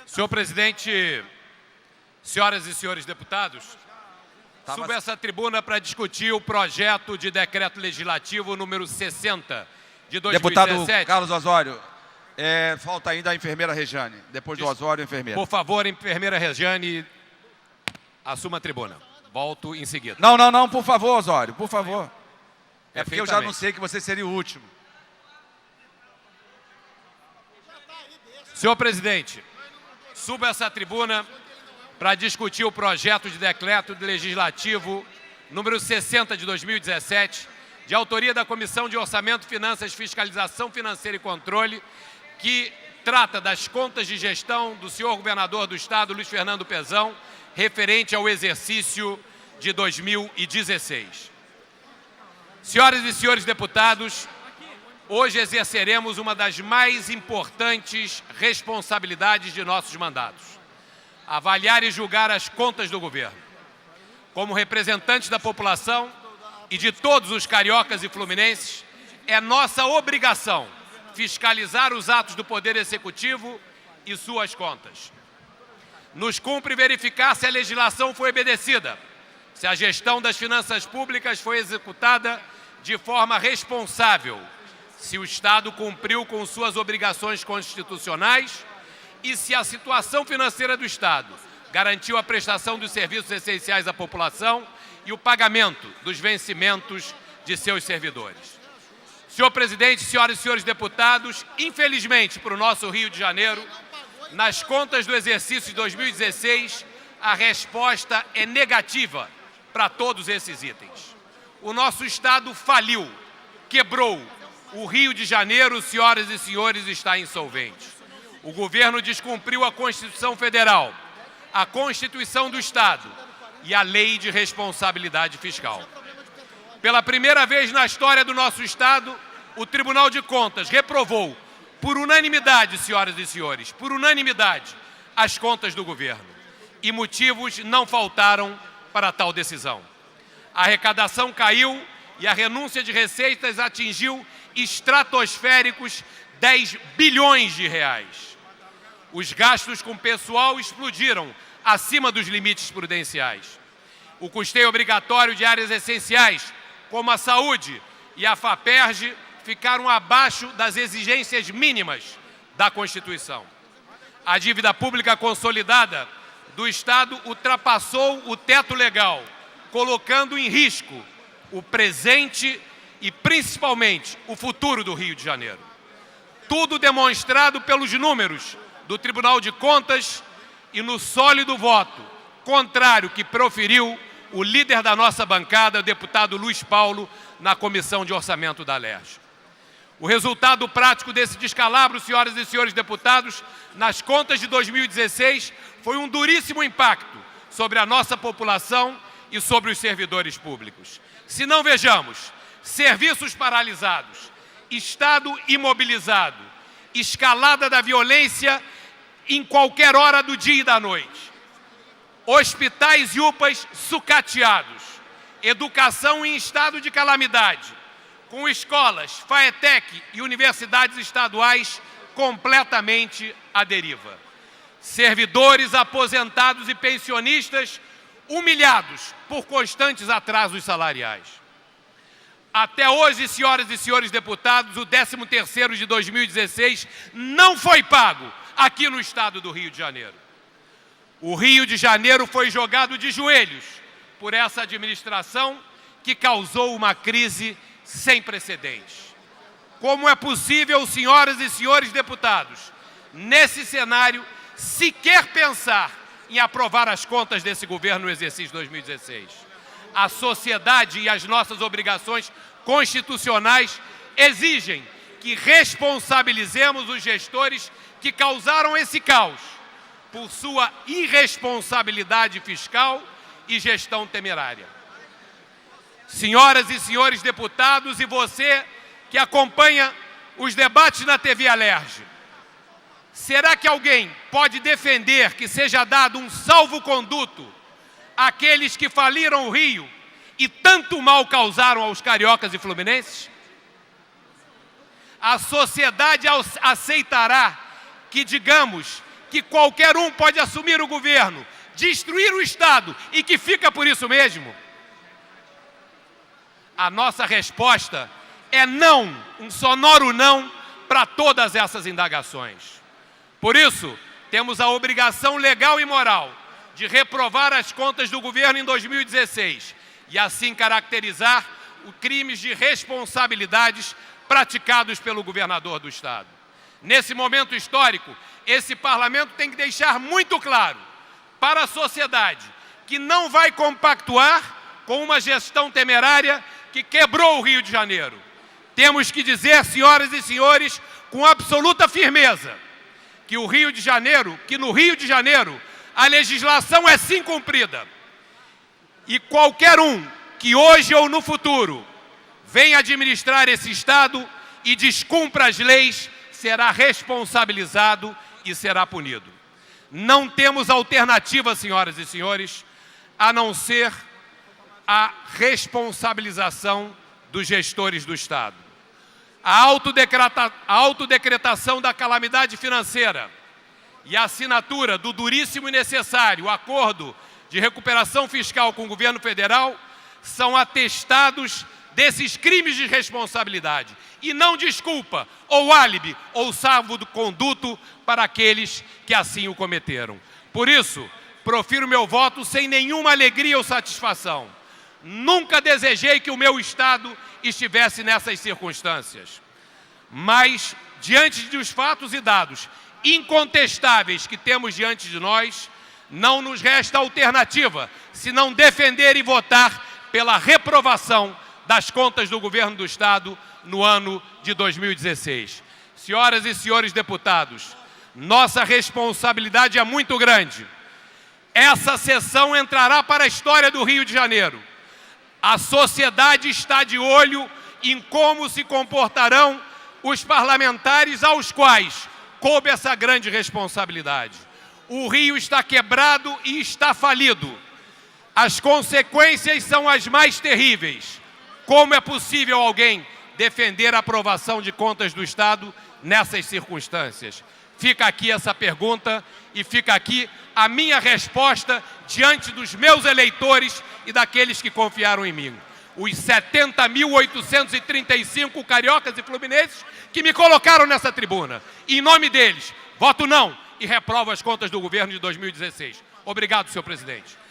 Senhor presidente, senhoras e senhores deputados, subo essa tribuna para discutir o projeto de decreto legislativo número 60 de 2017. Deputado Carlos Osório, falta ainda a enfermeira Rejane. Depois do Osório, a enfermeira. Por favor, enfermeira Rejane, assuma a tribuna. Volto em seguida. Não, por favor, Osório, por favor. É porque eu já anunciei que você seria o último. Senhor presidente, subo essa tribuna para discutir o projeto de decreto legislativo número 60 de 2017, de autoria da Comissão de Orçamento, Finanças, Fiscalização Financeira e Controle, que trata das contas de gestão do senhor governador do estado, Luiz Fernando Pezão, referente ao exercício de 2016. Senhoras e senhores deputados, hoje exerceremos uma das mais importantes responsabilidades de nossos mandatos: avaliar e julgar as contas do governo. Como representantes da população e de todos os cariocas e fluminenses, é nossa obrigação fiscalizar os atos do Poder Executivo e suas contas. Nos cumpre verificar se a legislação foi obedecida, se a gestão das finanças públicas foi executada de forma responsável, se o Estado cumpriu com suas obrigações constitucionais e se a situação financeira do Estado garantiu a prestação dos serviços essenciais à população e o pagamento dos vencimentos de seus servidores. Senhor presidente, senhoras e senhores deputados, infelizmente para o nosso Rio de Janeiro, nas contas do exercício de 2016, a resposta é negativa para todos esses itens. O nosso Estado faliu, quebrou. O Rio de Janeiro, senhoras e senhores, está insolvente. O governo descumpriu a Constituição Federal, a Constituição do Estado e a Lei de Responsabilidade Fiscal. Pela primeira vez na história do nosso Estado, o Tribunal de Contas reprovou, por unanimidade, senhoras e senhores, por unanimidade, as contas do governo. E motivos não faltaram para tal decisão. A arrecadação caiu e a renúncia de receitas atingiu estratosféricos 10 bilhões de reais. Os gastos com pessoal explodiram acima dos limites prudenciais. O custeio obrigatório de áreas essenciais, como a saúde e a FAPERJ, ficaram abaixo das exigências mínimas da Constituição. A dívida pública consolidada do Estado ultrapassou o teto legal, colocando em risco o presente e, principalmente, o futuro do Rio de Janeiro. Tudo demonstrado pelos números do Tribunal de Contas e no sólido voto contrário que proferiu o líder da nossa bancada, o deputado Luiz Paulo, na Comissão de Orçamento da Alerj. O resultado prático desse descalabro, senhoras e senhores deputados, nas contas de 2016, foi um duríssimo impacto sobre a nossa população e sobre os servidores públicos. Se não vejamos serviços paralisados, Estado imobilizado, escalada da violência em qualquer hora do dia e da noite, hospitais e UPAs sucateados, educação em estado de calamidade, com escolas, FAETEC e universidades estaduais completamente à deriva. Servidores aposentados e pensionistas humilhados por constantes atrasos salariais. Até hoje, senhoras e senhores deputados, o 13º de 2016 não foi pago aqui no estado do Rio de Janeiro. O Rio de Janeiro foi jogado de joelhos por essa administração que causou uma crise sem precedentes. Como é possível, senhoras e senhores deputados, nesse cenário, sequer pensar em aprovar as contas desse governo no exercício 2016? A sociedade e as nossas obrigações constitucionais exigem que responsabilizemos os gestores que causaram esse caos por sua irresponsabilidade fiscal e gestão temerária. Senhoras e senhores deputados, e você que acompanha os debates na TV Alerj, será que alguém pode defender que seja dado um salvo-conduto àqueles que faliram o Rio e tanto mal causaram aos cariocas e fluminenses? A sociedade aceitará que digamos que qualquer um pode assumir o governo, destruir o Estado e que fica por isso mesmo? A nossa resposta é não, um sonoro não para todas essas indagações. Por isso, temos a obrigação legal e moral de reprovar as contas do governo em 2016 e assim caracterizar os crimes de responsabilidades praticados pelo governador do Estado. Nesse momento histórico, esse parlamento tem que deixar muito claro para a sociedade que não vai compactuar com uma gestão temerária que quebrou o Rio de Janeiro. Temos que dizer, senhoras e senhores, com absoluta firmeza, que no Rio de Janeiro, a legislação é sim cumprida. E qualquer um que hoje ou no futuro venha administrar esse Estado e descumpra as leis, será responsabilizado e será punido. Não temos alternativa, senhoras e senhores, a não ser a responsabilização dos gestores do Estado. A autodecretação da calamidade financeira e a assinatura do duríssimo e necessário acordo de recuperação fiscal com o governo federal são atestados desses crimes de responsabilidade e não desculpa, ou álibi, ou salvo-conduto para aqueles que assim o cometeram. Por isso, profiro meu voto sem nenhuma alegria ou satisfação. Nunca desejei que o meu Estado estivesse nessas circunstâncias. Mas, diante dos fatos e dados incontestáveis que temos diante de nós, não nos resta alternativa senão defender e votar pela reprovação das contas do governo do Estado no ano de 2016. Senhoras e senhores deputados, nossa responsabilidade é muito grande. Essa sessão entrará para a história do Rio de Janeiro. A sociedade está de olho em como se comportarão os parlamentares aos quais coube essa grande responsabilidade. O Rio está quebrado e está falido. As consequências são as mais terríveis. Como é possível alguém defender a aprovação de contas do Estado nessas circunstâncias? Fica aqui essa pergunta e fica aqui a minha resposta diante dos meus eleitores e daqueles que confiaram em mim. Os 70.835 cariocas e fluminenses que me colocaram nessa tribuna. Em nome deles, voto não e reprovo as contas do governo de 2016. Obrigado, senhor presidente.